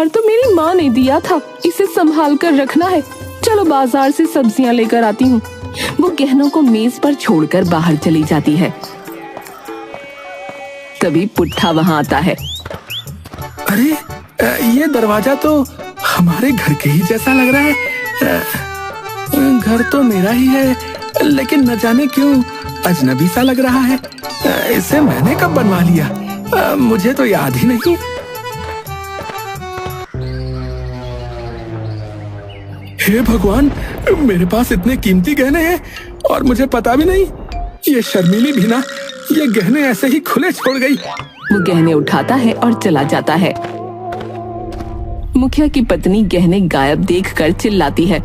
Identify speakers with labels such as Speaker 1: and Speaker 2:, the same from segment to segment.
Speaker 1: उपहार तो मेरी माँ ने दिया था, इसे संभाल कर रखना है। चलो बाजार से सब्जियां लेकर आती हूँ। वो गहनों को मेज पर छोड़कर बाहर चली जाती है। तभी पुट्ठा वहाँ आता है।
Speaker 2: अरे ये दरवाजा तो हमारे घर के ही जैसा लग रहा है। घर तो मेरा ही है, लेकिन न जाने क्यों अजनबी सा लग रहा है। इसे मैंने कब बनवा लिया, मुझे तो याद ही नहीं। हे भगवान, मेरे पास इतने कीमती गहने हैं और मुझे पता भी नहीं। ये शर्मीली भी ना ये गहने ऐसे ही खुले छोड़ गई।
Speaker 1: वो गहने उठाता है और चला जाता है। मुखिया की पत्नी गहने गायब देखकर चिल्लाती है,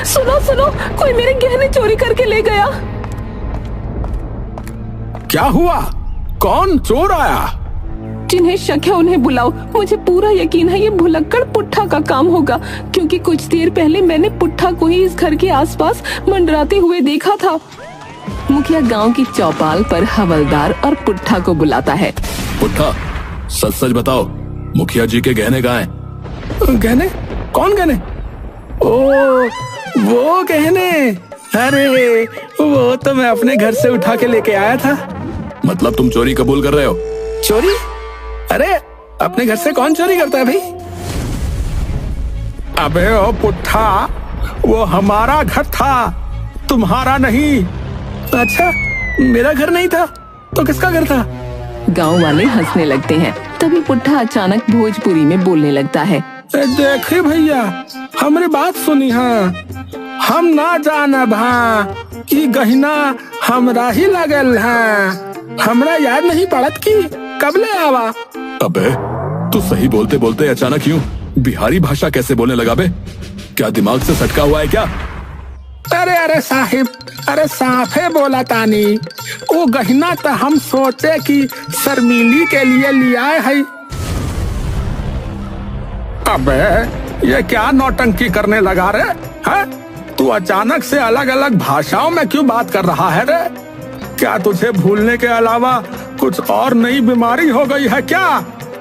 Speaker 1: सुनो सुनो, कोई मेरे गहने चोरी करके ले गया।
Speaker 2: क्या हुआ? कौन चोर आया?
Speaker 1: जिन्हें शक है उन्हें बुलाओ। मुझे पूरा यकीन है ये भुलक्कड़ पुट्ठा का काम होगा, क्योंकि कुछ देर पहले मैंने पुट्ठा को ही इस घर के आसपास मंडराते हुए देखा था। मुखिया गांव की चौपाल पर हवलदार और पुट्ठा को बुलाता है।
Speaker 2: पुट्ठा, सच सच बताओ, मुखिया जी के गहने कहाँ हैं? गहने? कौन गहने? ओ, वो गहने। अरे वो तो मैं अपने घर से उठा के लेके आया था। मतलब तुम चोरी कबूल कर रहे हो? चोरी? अरे अपने घर से कौन चोरी करता है भाई? अबे ओ पुट्ठा, वो हमारा घर था, तुम्हारा नहीं। अच्छा, मेरा घर नहीं था तो किसका घर था?
Speaker 1: गांव वाले हंसने लगते हैं। तभी पुट्ठा अचानक भोजपुरी में बोलने लगता है।
Speaker 2: देखे भैया, हमारी बात सुनी। हाँ, हम ना जानब कि गहना हमरा ही लगल है। हमरा याद नहीं पड़त कि कबले आवा। अबे तू सही बोलते बोलते अचानक यूं बिहारी भाषा कैसे बोलने लगा बे? क्या दिमाग से सटका हुआ है क्या? अरे साहिब, अरे साफे बोला तानी। वो गहना तो हम सोचे कि शर्मीली के लिए लिया है। अबे ये क्या नौटंकी करने लगा रे? हैं? तू अचानक से अलग अलग भाषाओं में क्यों बात कर रहा है रे? क्या तुझे भूलने के अलावा कुछ और नई बीमारी हो गई है क्या?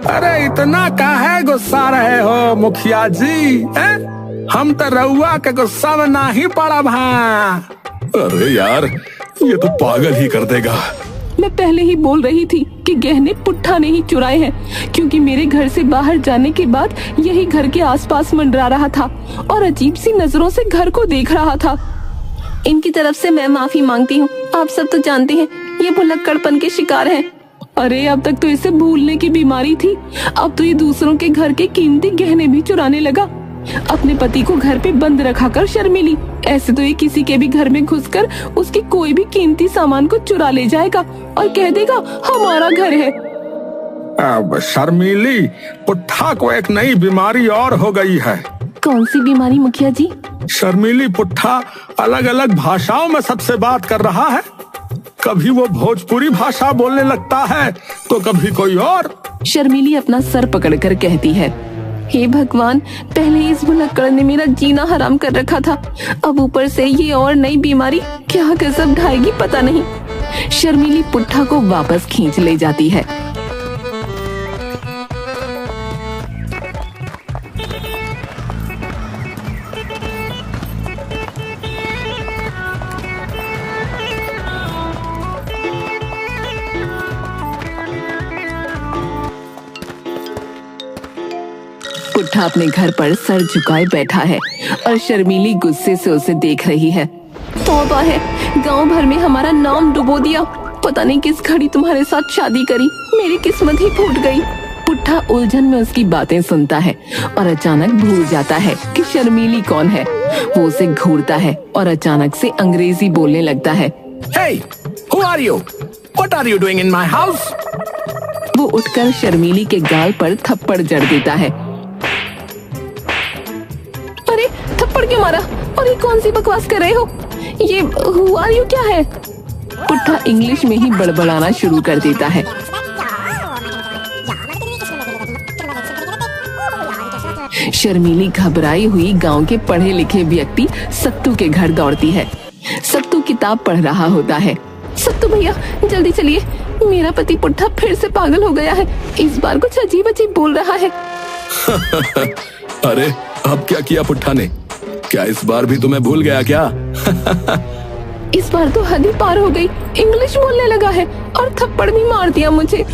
Speaker 2: अरे इतना काहे गुस्सा रहे हो मुखिया जी? हम तो रउआ के गुस्सा में ना ही पड़ा भा। अरे यार, ये तो पागल ही कर देगा।
Speaker 1: मैं पहले ही बोल रही थी कि गहने पुट्ठा ने ही चुराए हैं, क्योंकि मेरे घर से बाहर जाने के बाद यही घर के आसपास मंडरा रहा था और अजीब सी नजरों से घर को देख रहा था। इनकी तरफ से मैं माफी मांगती हूँ। आप सब तो जानते हैं ये भुलक्कड़पन के शिकार हैं। अरे अब तक तो इसे भूलने की बीमारी थी, अब तो ये दूसरों के घर के कीमती गहने भी चुराने लगा। अपने पति को घर पे बंद रखा कर शर्मीली, ऐसे तो ये किसी के भी घर में घुसकर उसके कोई भी कीमती सामान को चुरा ले जाएगा और कह देगा हमारा घर है।
Speaker 2: अब शर्मीली, पुट्ठा को एक नई बीमारी और हो गई है।
Speaker 1: कौन सी बीमारी मुखिया जी?
Speaker 2: शर्मीली पुट्ठा अलग अलग भाषाओं में सबसे बात कर रहा है। कभी वो भोजपुरी भाषा बोलने लगता है तो कभी कोई और।
Speaker 1: शर्मीली अपना सर पकड़कर कहती है, हे भगवान, पहले इस भुलक्कड़ ने मेरा जीना हराम कर रखा था, अब ऊपर से ये और नई बीमारी क्या गजब ढाएगी पता नहीं। शर्मीली पुट्ठा को वापस खींच ले जाती है। पुट्ठा अपने घर पर सर झुकाए बैठा है और शर्मीली गुस्से से उसे देख रही है। तौबा है, गांव भर में हमारा नाम डुबो दिया। पता नहीं किस घड़ी तुम्हारे साथ शादी करी, मेरी किस्मत ही फूट गई। पुट्ठा उलझन में उसकी बातें सुनता है और अचानक भूल जाता है कि शर्मीली कौन है। वो उसे घूरता है और अचानक से अंग्रेजी बोलने लगता है।
Speaker 2: Hey, who are you? What are you doing in my house?
Speaker 1: वो उठकर शर्मीली के गाल पर थप्पड़ जड़ देता है। अरे थप्पड़ क्यों मारा? और ये कौन सी बकवास कर रहे हो? ये who are you क्या है? पुट्ठा इंग्लिश में ही बड़बड़ाना शुरू कर देता है। शर्मीली घबराई हुई गांव के पढ़े लिखे व्यक्ति सत्तू के घर दौड़ती है। सत्तू किताब पढ़ रहा होता है। सत्तू भैया जल्दी चलिए, मेरा पति पुट्ठा फिर से पागल हो गया है। इस बार कुछ अजीब अजीब बोल रहा है।
Speaker 3: अरे अब क्या किया पुट्ठा ने? क्या इस बार भी तुम्हें भूल गया क्या?
Speaker 1: इस बार तो हद ही पार हो गई। इंग्लिश बोलने लगा है और थप्पड़ भी मार दिया मुझे।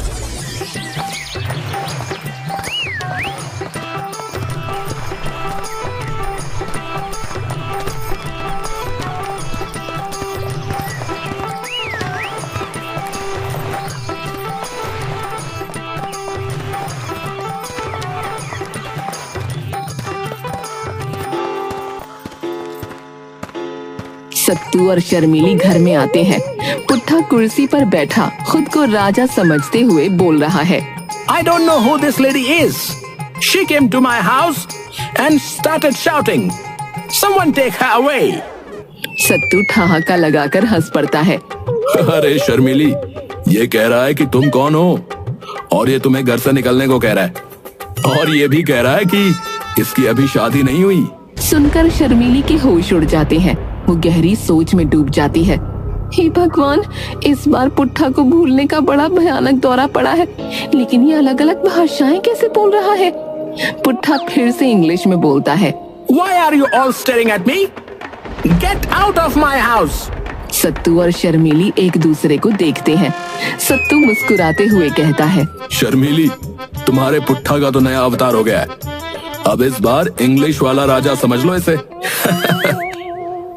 Speaker 1: सत्तू और शर्मीली घर में आते हैं। पुट्ठा कुर्सी पर बैठा खुद को राजा समझते हुए बोल रहा है,
Speaker 2: I don't know who this lady is. She came to my house and started shouting. Someone take her away.
Speaker 1: सत्तू ठहाका लगाकर हंस पड़ता है।
Speaker 3: अरे शर्मीली, ये कह रहा है कि तुम कौन हो और ये तुम्हें घर से निकलने को कह रहा है, और ये भी कह रहा है कि इसकी अभी शादी नहीं हुई।
Speaker 1: सुनकर शर्मीली के होश उड़ जाते हैं। वो गहरी सोच में डूब जाती है। हे भगवान, इस बार पुट्ठा को भूलने का बड़ा भयानक दौरा पड़ा है, लेकिन ये अलग अलग भाषाएं कैसे बोल रहा है? पुट्ठा फिर से इंग्लिश में बोलता है,
Speaker 2: Why are you all staring at me? Get out of my house.
Speaker 1: सत्तू और शर्मीली एक दूसरे को देखते हैं। सत्तू मुस्कुराते हुए कहता है,
Speaker 3: शर्मीली, तुम्हारे पुट्ठा का तो नया अवतार हो गया है। अब इस बार इंग्लिश वाला राजा समझ लो इसे।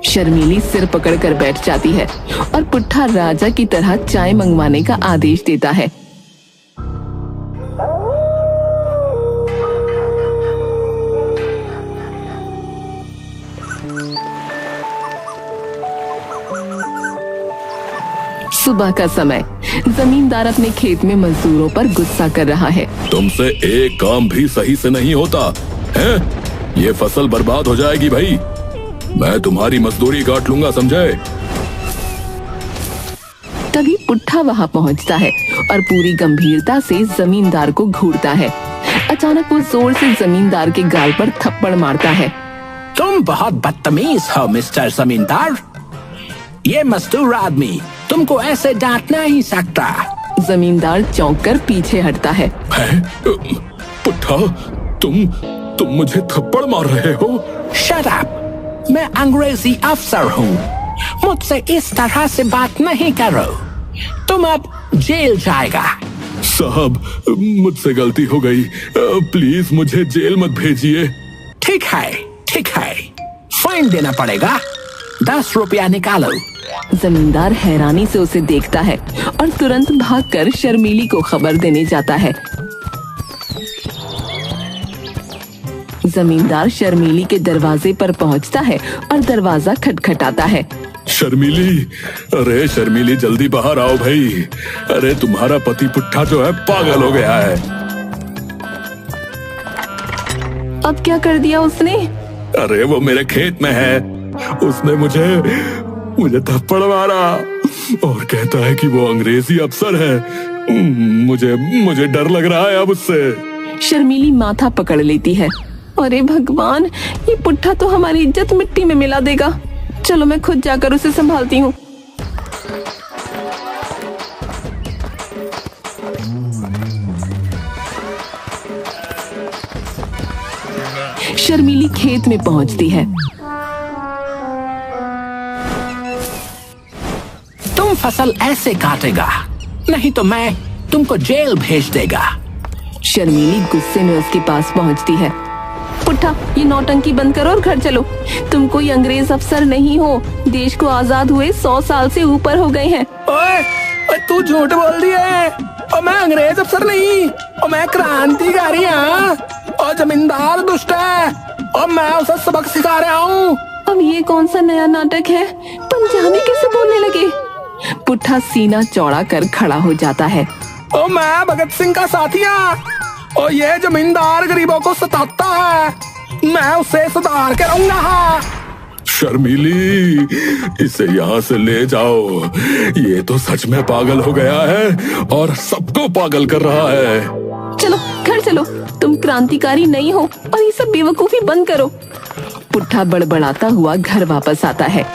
Speaker 1: शर्मीली सिर पकड़कर बैठ जाती है और पुट्ठा राजा की तरह चाय मंगवाने का आदेश देता है। सुबह का समय। जमींदार अपने खेत में मजदूरों पर गुस्सा कर रहा है।
Speaker 3: तुमसे एक काम भी सही से नहीं होता है? ये फसल बर्बाद हो जाएगी भाई। मैं तुम्हारी मजदूरी काट लूंगा, समझे?
Speaker 1: तभी पुट्ठा वहां पहुंचता है और पूरी गंभीरता से जमींदार को घूरता है। अचानक वो जोर से जमींदार के गाल पर थप्पड़ मारता है।
Speaker 2: तुम बहुत बदतमीज हो मिस्टर जमींदार। ये मजदूर आदमी तुमको ऐसे डांट नहीं सकता।
Speaker 1: जमींदार चौंक कर पीछे हटता है।
Speaker 3: पुट्ठा, तुम मुझे थप्पड़ मार रहे हो?
Speaker 2: Shut up! मैं अंग्रेजी अफसर हूँ। मुझसे इस तरह से बात नहीं करो। तुम अब जेल जाएगा।
Speaker 3: साहब, मुझसे गलती हो गई। प्लीज मुझे जेल मत भेजिए।
Speaker 2: ठीक है, ठीक है। फाइन देना पड़ेगा। 10 रुपया निकालो।
Speaker 1: जमींदार हैरानी से उसे देखता है और तुरंत भागकर शर्मीली को खबर देने जाता है। जमींदार शर्मीली के दरवाजे पर पहुंचता है और दरवाजा खटखटाता है।
Speaker 3: शर्मीली, अरे शर्मीली, जल्दी बाहर आओ भाई। अरे तुम्हारा पति पुट्ठा जो है पागल हो गया है।
Speaker 1: अब क्या कर दिया उसने?
Speaker 3: अरे वो मेरे खेत में है। उसने मुझे थप्पड़ मारा और कहता है कि वो अंग्रेजी अफसर है। मुझे डर लग रहा है अब उससे।
Speaker 1: शर्मीली माथा पकड़ लेती है। अरे भगवान, ये पुट्ठा तो हमारी इज्जत मिट्टी में मिला देगा। चलो मैं खुद जाकर उसे संभालती हूँ। शर्मीली खेत में पहुंचती है।
Speaker 2: तुम फसल ऐसे काटेगा, नहीं तो मैं तुमको जेल भेज देगा।
Speaker 1: शर्मीली गुस्से में उसके पास पहुंचती है। पुट्ठा, ये नौटंकी बंद करो और घर चलो। तुम कोई अंग्रेज अफसर नहीं हो। देश को आजाद हुए 100 साल से ऊपर हो गए हैं।
Speaker 2: ओए, तू झूठ बोल रही है। और मैं अंग्रेज अफसर नहीं, और मैं क्रांतिकारी हूँ। और जमींदार दुष्ट है और मैं उसे सबक सिखा रहा हूँ।
Speaker 1: अब ये कौन सा नया नाटक है? पंजाबी कैसे बोलने लगे? पुट्ठा सीना चौड़ा कर खड़ा हो जाता है।
Speaker 2: और मैं भगत सिंह का साथी हूँ और ये जमींदार गरीबों को सताता है। मैं उसे सुधार के रहूंगा।
Speaker 3: शर्मीली, इसे यहाँ से ले जाओ। ये तो सच में पागल हो गया है और सबको पागल कर रहा है।
Speaker 1: चलो घर चलो। तुम क्रांतिकारी नहीं हो और ये सब बेवकूफी बंद करो। पुट्ठा बड़बड़ाता हुआ घर वापस आता है।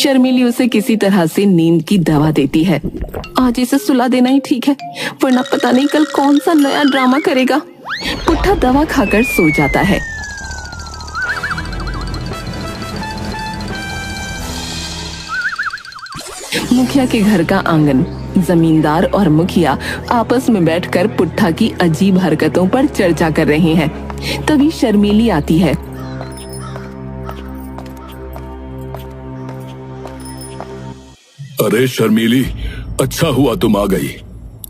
Speaker 1: शर्मिली उसे किसी तरह से नींद की दवा देती है। आज इसे सुला देना ही ठीक है, वरना पता नहीं कल कौन सा नया ड्रामा करेगा। पुट्ठा दवा खाकर सो जाता है। मुखिया के घर का आंगन। जमींदार और मुखिया आपस में बैठकर पुट्ठा की अजीब हरकतों पर चर्चा कर रहे हैं। तभी शर्मिली आती है।
Speaker 3: अरे शर्मिली, अच्छा हुआ तुम आ गई।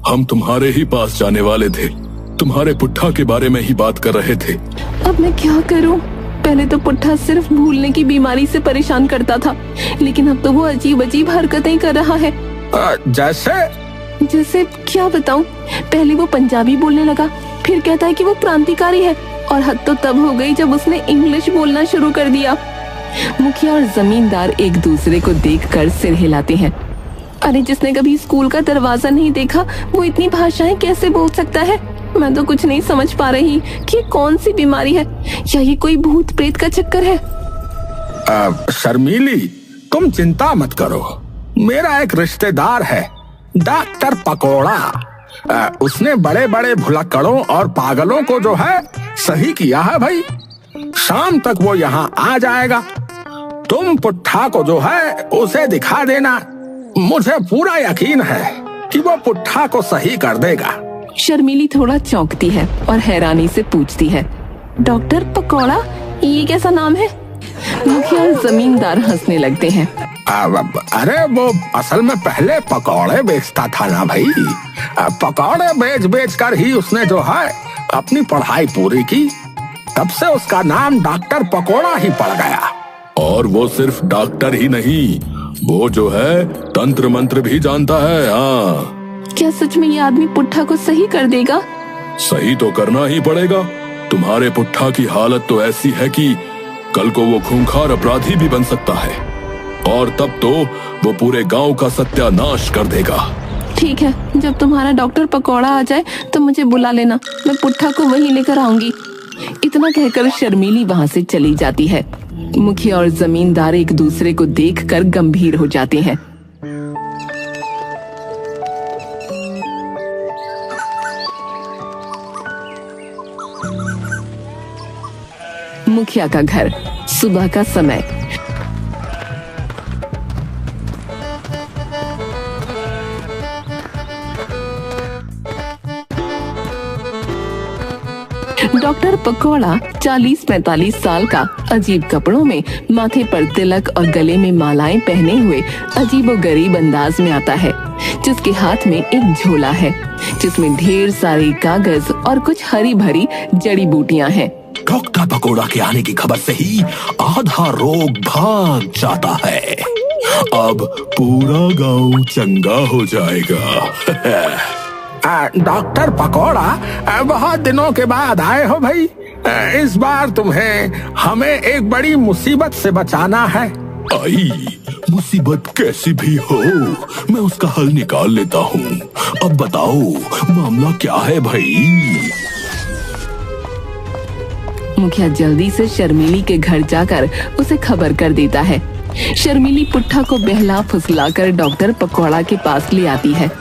Speaker 3: हम तुम्हारे ही पास जाने वाले थे, तुम्हारे पुट्ठा के बारे में ही बात कर रहे थे।
Speaker 1: अब मैं क्या करूं? पहले तो पुट्ठा सिर्फ भूलने की बीमारी से परेशान करता था, लेकिन अब तो वो अजीब अजीब हरकतें कर रहा है। जैसे क्या बताऊं? पहले वो पंजाबी बोलने लगा, फिर कहता है कि वो क्रांतिकारी है, और हद तो तब हो गई जब उसने इंग्लिश बोलना शुरू कर दिया। मुखिया और जमींदार एक दूसरे को देखकर सिर हिलाते हैं। अरे जिसने कभी स्कूल का दरवाजा नहीं देखा, वो इतनी भाषाएं कैसे बोल सकता है? मैं तो कुछ नहीं समझ पा रही कि ये कौन सी बीमारी है, या ये कोई भूत प्रेत का चक्कर है।
Speaker 2: शर्मिली, तुम चिंता मत करो। मेरा एक रिश्तेदार है, डॉक्टर पकोड़ा। उसने बड़े बड़े भुलक्कड़ों और पागलों को जो है सही किया है भाई। शाम तक वो यहाँ आ जाएगा। तुम पुट्ठा को जो है उसे दिखा देना। मुझे पूरा यकीन है कि वो पुट्ठा को सही कर देगा।
Speaker 1: शर्मिली थोड़ा चौंकती है और हैरानी से पूछती है, डॉक्टर पकोड़ा, ये कैसा नाम है? मुखिया और जमींदार हंसने लगते हैं।
Speaker 2: अरे वो असल में पहले पकौड़े बेचता था ना भाई। पकौड़े बेच बेच कर ही उसने जो है अपनी पढ़ाई पूरी की। तब से उसका नाम डॉक्टर पकोड़ा ही पड़ गया।
Speaker 3: और वो सिर्फ डॉक्टर ही नहीं, वो जो है तंत्र मंत्र भी जानता है। हाँ,
Speaker 1: क्या सच में ये आदमी पुट्ठा को सही कर देगा?
Speaker 3: सही तो करना ही पड़ेगा। तुम्हारे पुट्ठा की हालत तो ऐसी है कि कल को वो खूंखार अपराधी भी बन सकता है, और तब तो वो पूरे गांव का सत्यानाश कर देगा।
Speaker 1: ठीक है, जब तुम्हारा डॉक्टर पकोड़ा आ जाए तो मुझे बुला लेना, मैं पुट्ठा को वहीं लेकर आऊंगी। इतना कहकर शर्मिली वहाँ से चली जाती है। मुखिया और जमींदार एक दूसरे को देखकर गंभीर हो जाते हैं। मुखिया का घर, सुबह का समय। डॉक्टर पकोड़ा 40-45 साल का, अजीब कपड़ों में, माथे पर तिलक और गले में मालाएं पहने हुए अजीबोगरीब अंदाज में आता है, जिसके हाथ में एक झोला है जिसमें ढेर सारे कागज और कुछ हरी भरी जड़ी बूटियां हैं।
Speaker 4: डॉक्टर पकोड़ा के आने की खबर से ही आधा रोग भाग जाता है। अब पूरा गांव चंगा हो जाएगा।
Speaker 2: डॉक्टर पकोड़ा, बहुत दिनों के बाद आए हो भाई। इस बार तुम्हें हमें एक बड़ी मुसीबत से बचाना है।
Speaker 4: आई, मुसीबत कैसी भी हो, मैं उसका हल निकाल लेता हूँ। अब बताओ मामला क्या है भाई?
Speaker 1: मुखिया जल्दी से शर्मिली के घर जाकर उसे खबर कर देता है। शर्मिली पुट्ठा को बहला फुसलाकर डॉक्टर पकोड़ा के पास ले आती है।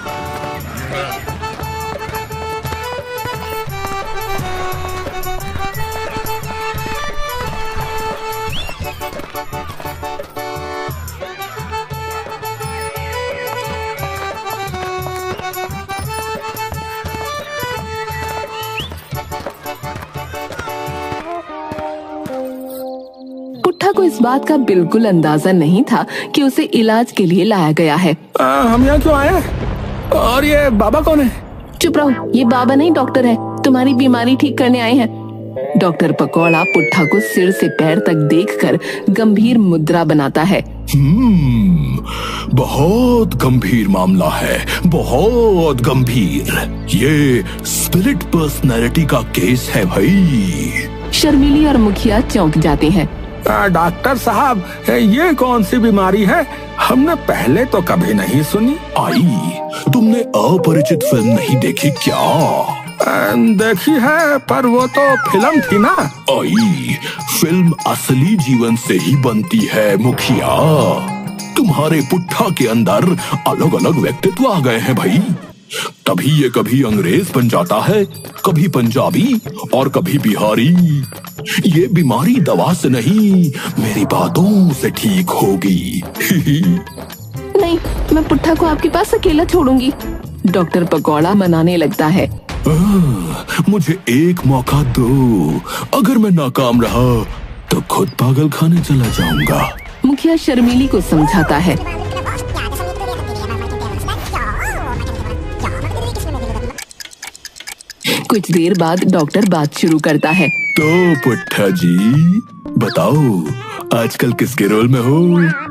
Speaker 1: पुट्ठा को इस बात का बिल्कुल अंदाजा नहीं था कि उसे इलाज के लिए लाया गया है।
Speaker 2: हम यहाँ क्यों आए हैं? और ये बाबा कौन है?
Speaker 1: चुप रहो, ये बाबा नहीं डॉक्टर है, तुम्हारी बीमारी ठीक करने आए हैं। डॉक्टर पकोड़ा पुट्ठा को सिर से पैर तक देखकर गंभीर मुद्रा बनाता है।
Speaker 4: बहुत गंभीर मामला है, बहुत गंभीर। ये स्पिरिट पर्सनैलिटी का केस है भाई।
Speaker 1: शर्मिली और मुखिया चौंक जाते हैं।
Speaker 2: डॉक्टर साहब, ये कौन सी बीमारी है? हमने पहले तो कभी नहीं सुनी।
Speaker 4: आई, तुमने अपरिचित फिल्म नहीं देखी क्या?
Speaker 2: देखी है, पर वो तो फिल्म थी ना।
Speaker 4: आई, फिल्म असली जीवन से ही बनती है मुखिया। तुम्हारे पुट्ठा के अंदर अलग अलग व्यक्तित्व आ गए हैं भाई। तभी ये कभी अंग्रेज बन जाता है, कभी पंजाबी और कभी बिहारी। ये बीमारी दवा से नहीं, मेरी बातों से ठीक होगी।
Speaker 1: नहीं, मैं पुट्ठा को आपके पास अकेला छोड़ूंगी। डॉक्टर पकौड़ा मनाने लगता है।
Speaker 4: मुझे एक मौका दो, अगर मैं नाकाम रहा तो खुद पागल खाने चला जाऊंगा।
Speaker 1: मुखिया शर्मीली को समझाता है। कुछ देर बाद डॉक्टर बात शुरू करता है।
Speaker 4: तो पुट्ठा जी बताओ, आजकल किसके रोल में हो?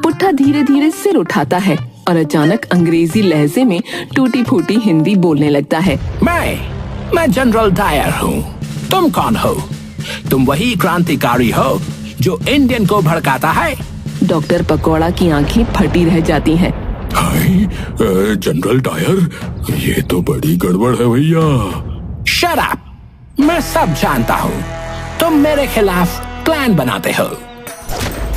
Speaker 1: पुट्ठा धीरे धीरे सिर उठाता है और अचानक अंग्रेजी लहजे में टूटी फूटी हिंदी बोलने लगता है।
Speaker 5: मैं जनरल डायर हूँ। तुम कौन हो? तुम वही क्रांतिकारी हो जो इंडियन को भड़काता है?
Speaker 1: डॉक्टर पकौड़ा की आंखें फटी रह जाती हैं।
Speaker 3: हाय जनरल डायर, ये तो बड़ी गड़बड़ है भैया।
Speaker 5: Shut up! मैं सब जानता हूँ। तुम मेरे खिलाफ प्लान बनाते हो।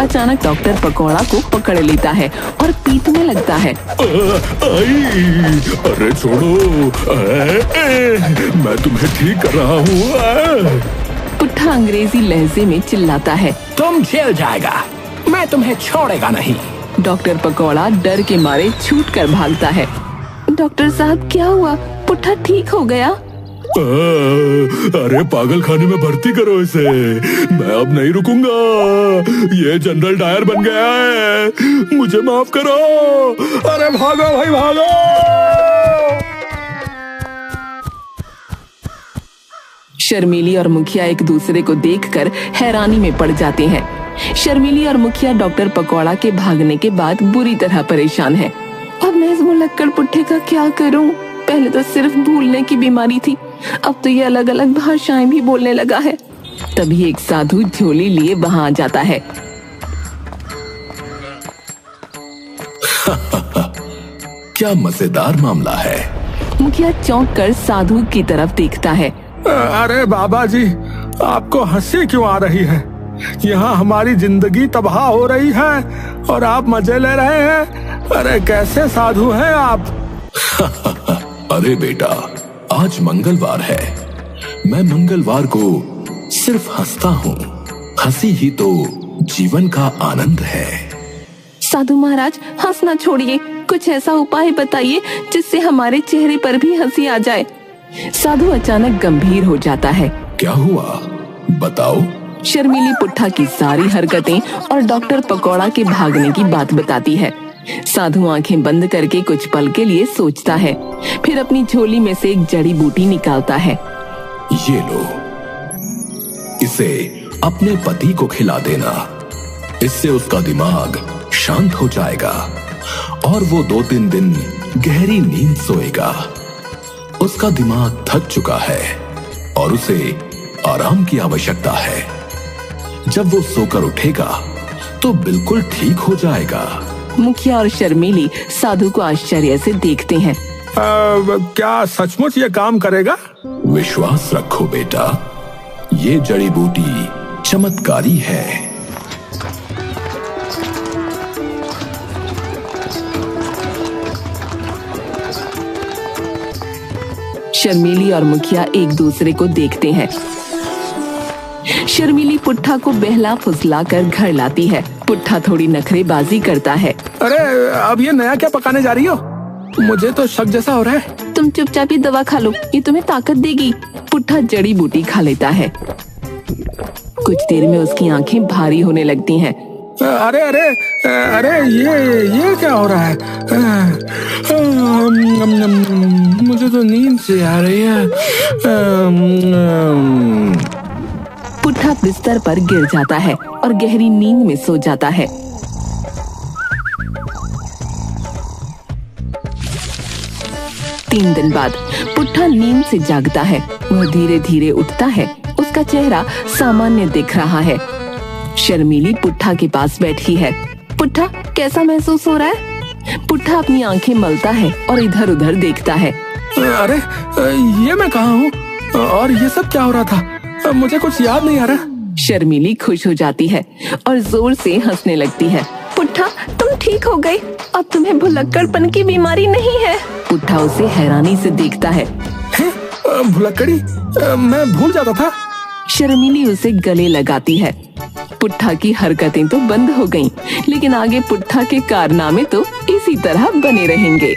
Speaker 1: अचानक डॉक्टर पकौड़ा को पकड़ लेता है और पीटने लगता है।
Speaker 3: अरे छोड़ो, मैं तुम्हें ठीक कर रहा हूँ।
Speaker 1: पुट्ठा अंग्रेजी लहजे में चिल्लाता है।
Speaker 5: तुम जेल जाएगा, मैं तुम्हें छोड़ेगा नहीं।
Speaker 1: डॉक्टर पकौड़ा डर के मारे छूट कर भागता है। डॉक्टर साहब क्या हुआ? पुट्ठा ठीक हो गया?
Speaker 3: अरे पागल खाने में भर्ती करो इसे, मैं अब नहीं रुकूंगा। ये जनरल डायर बन गया है, मुझे माफ करो। अरे भागो भाई भागो।
Speaker 1: शर्मीली और मुखिया एक दूसरे को देखकर हैरानी में पड़ जाते हैं। शर्मीली और मुखिया डॉक्टर पकौड़ा के भागने के बाद बुरी तरह परेशान है। अब मैं इस मुलक्कड़ पुट्ठे का क्या करूं? पहले तो सिर्फ भूलने की बीमारी थी, अब तो ये अलग अलग भाषाएं भी बोलने लगा है। तभी एक साधु झोली लिए वहां आ जाता है।
Speaker 4: क्या मजेदार मामला है।
Speaker 1: मुखिया चौंक कर साधु की तरफ देखता है।
Speaker 2: अरे बाबा जी, आपको हंसी क्यों आ रही है? यहाँ हमारी जिंदगी तबाह हो रही है और आप मजे ले रहे हैं। अरे कैसे साधु हैं आप?
Speaker 4: अरे बेटा, आज मंगलवार है। मैं मंगलवार को सिर्फ हंसता हूँ। हंसी ही तो जीवन का आनंद है।
Speaker 1: साधु महाराज, हंसना छोड़िए, कुछ ऐसा उपाय बताइए जिससे हमारे चेहरे पर भी हंसी आ जाए। साधु अचानक गंभीर हो जाता है।
Speaker 4: क्या हुआ बताओ?
Speaker 1: शर्मीली पुट्ठा की सारी हरकतें और डॉक्टर पकौड़ा के भागने की बात बताती है। साधु आंखें बंद करके कुछ पल के लिए सोचता है, फिर अपनी झोली में से एक जड़ी बूटी निकालता है।
Speaker 4: ये लो, इसे अपने पति को खिला देना। इससे उसका दिमाग शांत हो जाएगा और वो 2-3 दिन गहरी नींद सोएगा। उसका दिमाग थक चुका है और उसे आराम की आवश्यकता है। जब वो सोकर उठेगा तो बिल्कुल ठीक हो जाएगा।
Speaker 1: मुखिया और शर्मीली साधु को आश्चर्य से देखते हैं।
Speaker 2: क्या सचमुच ये काम करेगा?
Speaker 4: विश्वास रखो बेटा, ये जड़ी बूटी चमत्कारी है।
Speaker 1: शर्मीली और मुखिया एक दूसरे को देखते हैं। शर्मीली पुट्ठा को बहला फुसला कर घर लाती है। पुट्ठा थोड़ी नखरेबाजी करता है।
Speaker 2: अरे अब ये नया क्या पकाने जा रही हो? मुझे तो शक जैसा हो रहा है।
Speaker 1: तुम चुपचाप ही दवा खा लो, ये तुम्हें ताकत देगी। पुट्ठा जड़ी बूटी खा लेता है। कुछ देर में उसकी आंखें भारी होने लगती हैं।
Speaker 2: अरे अरे अरे ये क्या हो रहा है? मुझे तो नींद से आ रही है।
Speaker 1: पुट्ठा बिस्तर पर गिर जाता है और गहरी नींद में सो जाता है। तीन दिन बाद पुट्ठा नींद से जागता है। वह धीरे धीरे उठता है। उसका चेहरा सामान्य दिख रहा है। शर्मीली पुट्ठा के पास बैठी है। पुट्ठा, कैसा महसूस हो रहा है? पुट्ठा अपनी आंखें मलता है और इधर उधर देखता है।
Speaker 2: अरे ये मैं कहाँ हूँ और ये सब क्या हो रहा था? मुझे कुछ याद नहीं आ रहा।
Speaker 1: शर्मीली खुश हो जाती है और जोर से हंसने लगती है। पुट्ठा, तुम ठीक ठीक हो गई। अब तुम्हें भुलक्कड़पन की बीमारी नहीं है। पुट्ठा उसे हैरानी से देखता है।
Speaker 2: भुलक्कड़ी, मैं भूल जाता था।
Speaker 1: शर्मिली उसे गले लगाती है। पुट्ठा की हरकतें तो बंद हो गईं, लेकिन आगे पुट्ठा के कारनामे तो इसी तरह बने रहेंगे।